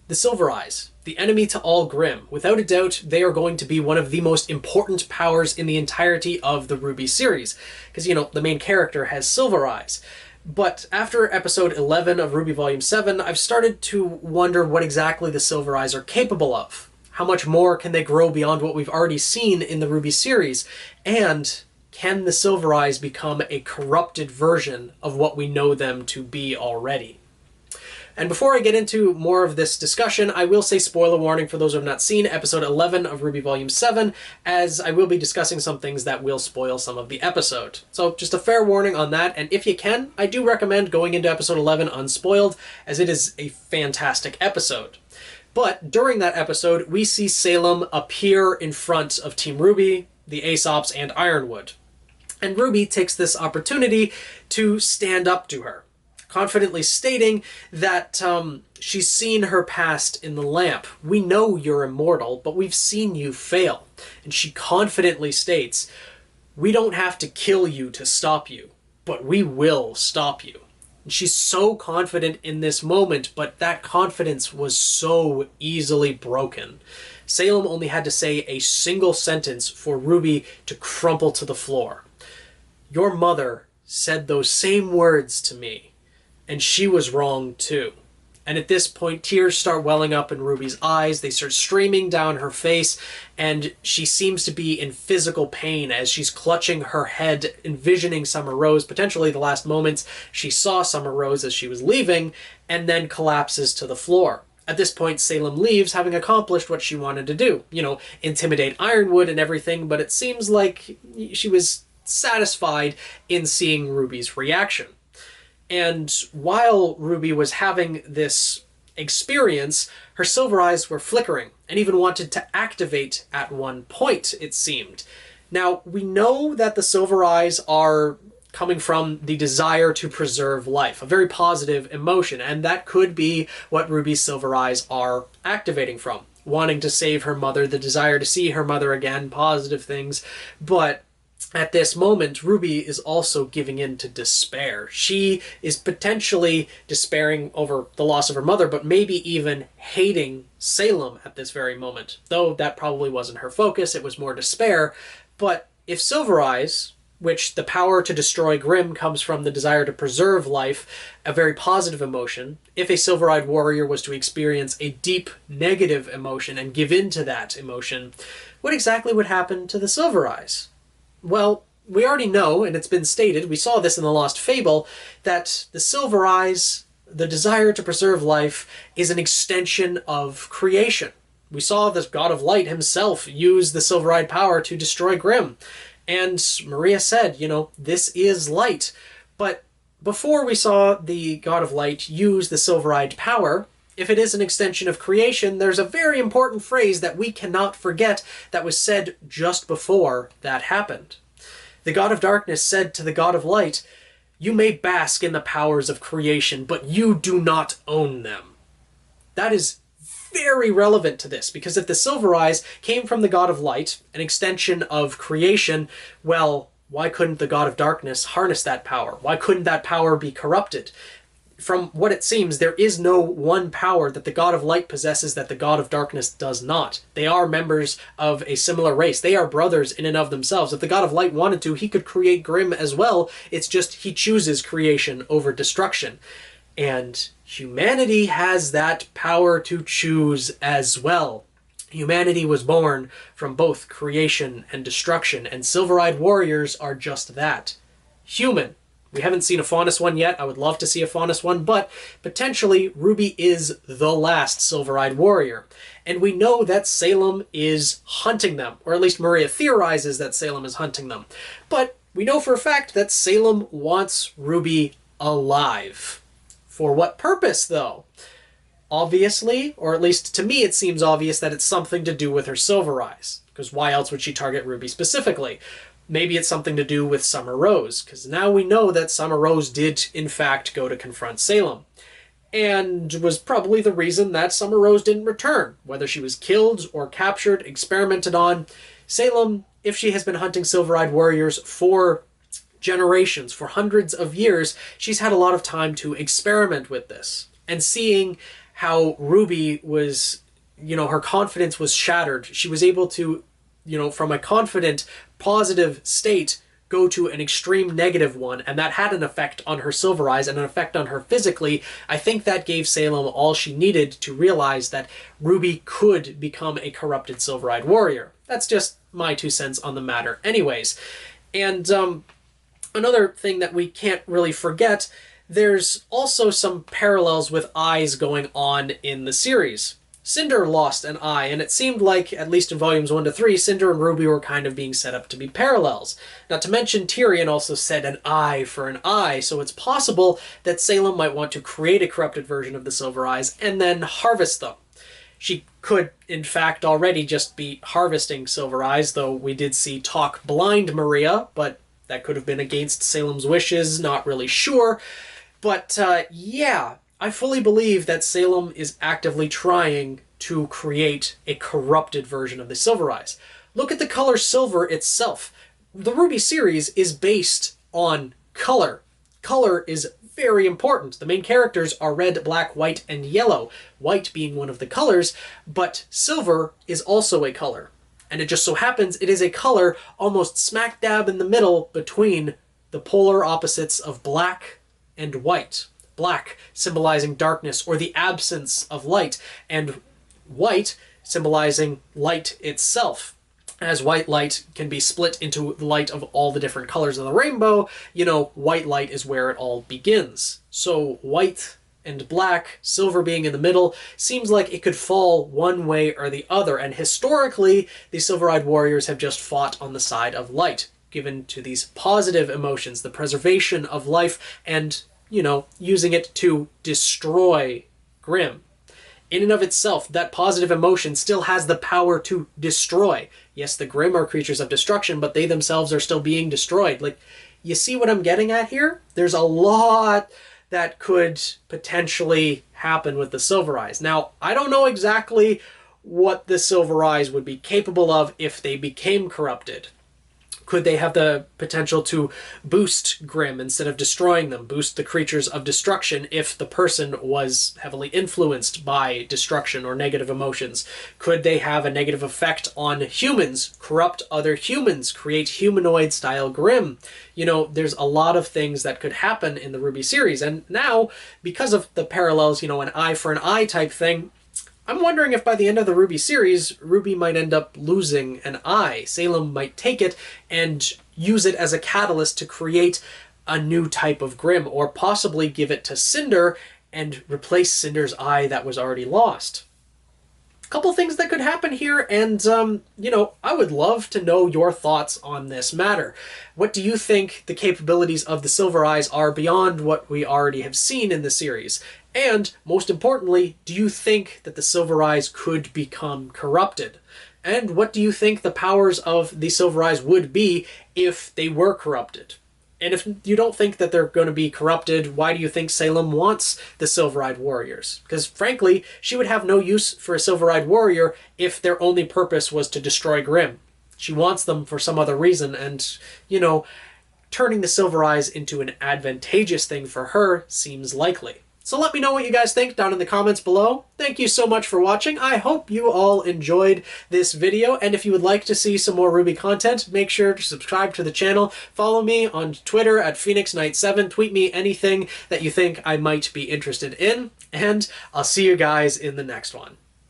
The Silver Eyes, the enemy to all Grimm. Without a doubt, they are going to be one of the most important powers in the entirety of the RWBY series. Because, you know, the main character has silver eyes. But after episode 11 of RWBY Volume 7, I've started to wonder what exactly the Silver Eyes are capable of. How much more can they grow beyond what we've already seen in the RWBY series? And can the Silver Eyes become a corrupted version of what we know them to be already? And before I get into more of this discussion, I will say spoiler warning for those who have not seen episode 11 of RWBY Volume 7, as I will be discussing some things that will spoil some of the episode. So just a fair warning on that, and if you can, I do recommend going into episode 11 unspoiled, as it is a fantastic episode. But during that episode, we see Salem appear in front of Team RWBY, the Aesops, and Ironwood. And RWBY takes this opportunity to stand up to her, confidently stating that she's seen her past in the lamp. We know you're immortal, but we've seen you fail. And she confidently states, we don't have to kill you to stop you, but we will stop you. And she's so confident in this moment, but that confidence was so easily broken. Salem only had to say a single sentence for RWBY to crumple to the floor. Your mother said those same words to me, and she was wrong too. And at this point, tears start welling up in RWBY's eyes. They start streaming down her face, and she seems to be in physical pain as she's clutching her head, envisioning Summer Rose, potentially the last moments she saw Summer Rose as she was leaving, and then collapses to the floor. At this point, Salem leaves, having accomplished what she wanted to do. You know, intimidate Ironwood and everything, but it seems like she was satisfied in seeing RWBY's reaction. And while RWBY was having this experience, her silver eyes were flickering and even wanted to activate at one point, it seemed. Now, we know that the silver eyes are coming from the desire to preserve life, a very positive emotion, and that could be what RWBY's silver eyes are activating from. Wanting to save her mother, the desire to see her mother again, positive things, but at this moment, RWBY is also giving in to despair. She is potentially despairing over the loss of her mother, but maybe even hating Salem at this very moment. Though that probably wasn't her focus, it was more despair. But if Silver Eyes, which the power to destroy Grimm comes from the desire to preserve life, a very positive emotion, if a silver-eyed warrior was to experience a deep negative emotion and give in to that emotion, what exactly would happen to the Silver Eyes? Well, we already know, and it's been stated, we saw this in the Lost Fable, that the Silver Eyes, the desire to preserve life, is an extension of creation. We saw the God of Light himself use the silver-eyed power to destroy Grimm. And Maria said, you know, this is light. But before we saw the God of Light use the silver-eyed power, if it is an extension of creation, there's a very important phrase that we cannot forget that was said just before that happened. The God of Darkness said to the God of Light, you may bask in the powers of creation, but you do not own them. That is very relevant to this, because if the Silver Eyes came from the God of Light, an extension of creation, well, why couldn't the God of Darkness harness that power? Why couldn't that power be corrupted? From what it seems, there is no one power that the God of Light possesses that the God of Darkness does not. They are members of a similar race. They are brothers in and of themselves. If the God of Light wanted to, he could create Grimm as well. It's just he chooses creation over destruction. And humanity has that power to choose as well. Humanity was born from both creation and destruction, and silver-eyed warriors are just that. Human. We haven't seen a Faunus one yet. I would love to see a Faunus one, but potentially RWBY is the last silver-eyed warrior. And we know that Salem is hunting them, or at least Maria theorizes that Salem is hunting them. But we know for a fact that Salem wants RWBY alive. For what purpose, though? Obviously, or at least to me it seems obvious that it's something to do with her silver eyes, because why else would she target RWBY specifically? Maybe it's something to do with Summer Rose, because now we know that Summer Rose did, in fact, go to confront Salem, and was probably the reason that Summer Rose didn't return. Whether she was killed or captured, experimented on, Salem, if she has been hunting silver-eyed warriors for generations, for hundreds of years, she's had a lot of time to experiment with this, and seeing how RWBY was, her confidence was shattered. She was able to, from a confident, positive state, go to an extreme negative one, and that had an effect on her Silver Eyes and an effect on her physically. I think that gave Salem all she needed to realize that RWBY could become a corrupted Silver-Eyed Warrior. That's just my 2 cents on the matter anyways. And another thing that we can't really forget, there's also some parallels with eyes going on in the series. Cinder lost an eye, and it seemed like, at least in volumes 1 to 3, Cinder and RWBY were kind of being set up to be parallels. Not to mention, Tyrion also said an eye for an eye, so it's possible that Salem might want to create a corrupted version of the Silver Eyes and then harvest them. She could, in fact, already just be harvesting Silver Eyes, though we did see Talk blind Maria, but that could have been against Salem's wishes, not really sure. But, yeah, I fully believe that Salem is actively trying to create a corrupted version of the Silver Eyes. Look at the color silver itself. The RWBY series is based on color. Color is very important. The main characters are red, black, white, and yellow. White being one of the colors, but silver is also a color. And it just so happens it is a color almost smack dab in the middle between the polar opposites of black and white. Black symbolizing darkness or the absence of light, and white symbolizing light itself. As white light can be split into the light of all the different colors of the rainbow, white light is where it all begins. So white and black, silver being in the middle, seems like it could fall one way or the other, and historically, the Silver-Eyed Warriors have just fought on the side of light, given to these positive emotions, the preservation of life, and using it to destroy Grimm. In and of itself, that positive emotion still has the power to destroy. Yes, the Grimm are creatures of destruction, but they themselves are still being destroyed. Like, you see what I'm getting at here? There's a lot that could potentially happen with the Silver Eyes. Now, I don't know exactly what the Silver Eyes would be capable of if they became corrupted. Could they have the potential to boost Grimm instead of destroying them, boost the creatures of destruction if the person was heavily influenced by destruction or negative emotions? Could they have a negative effect on humans, corrupt other humans, create humanoid-style Grimm? There's a lot of things that could happen in the RWBY series, and now, because of the parallels, an eye for an eye type thing, I'm wondering if by the end of the RWBY series, RWBY might end up losing an eye. Salem might take it and use it as a catalyst to create a new type of Grimm, or possibly give it to Cinder and replace Cinder's eye that was already lost. A couple things that could happen here, and, I would love to know your thoughts on this matter. What do you think the capabilities of the Silver Eyes are beyond what we already have seen in the series? And, most importantly, do you think that the Silver Eyes could become corrupted? And what do you think the powers of the Silver Eyes would be if they were corrupted? And if you don't think that they're going to be corrupted, why do you think Salem wants the Silver-Eyed Warriors? Because, frankly, she would have no use for a Silver-Eyed Warrior if their only purpose was to destroy Grimm. She wants them for some other reason, and, turning the Silver Eyes into an advantageous thing for her seems likely. So let me know what you guys think down in the comments below. Thank you so much for watching. I hope you all enjoyed this video, and if you would like to see some more RWBY content, make sure to subscribe to the channel. Follow me on Twitter at PhoenixKnight7. Tweet me anything that you think I might be interested in, and I'll see you guys in the next one.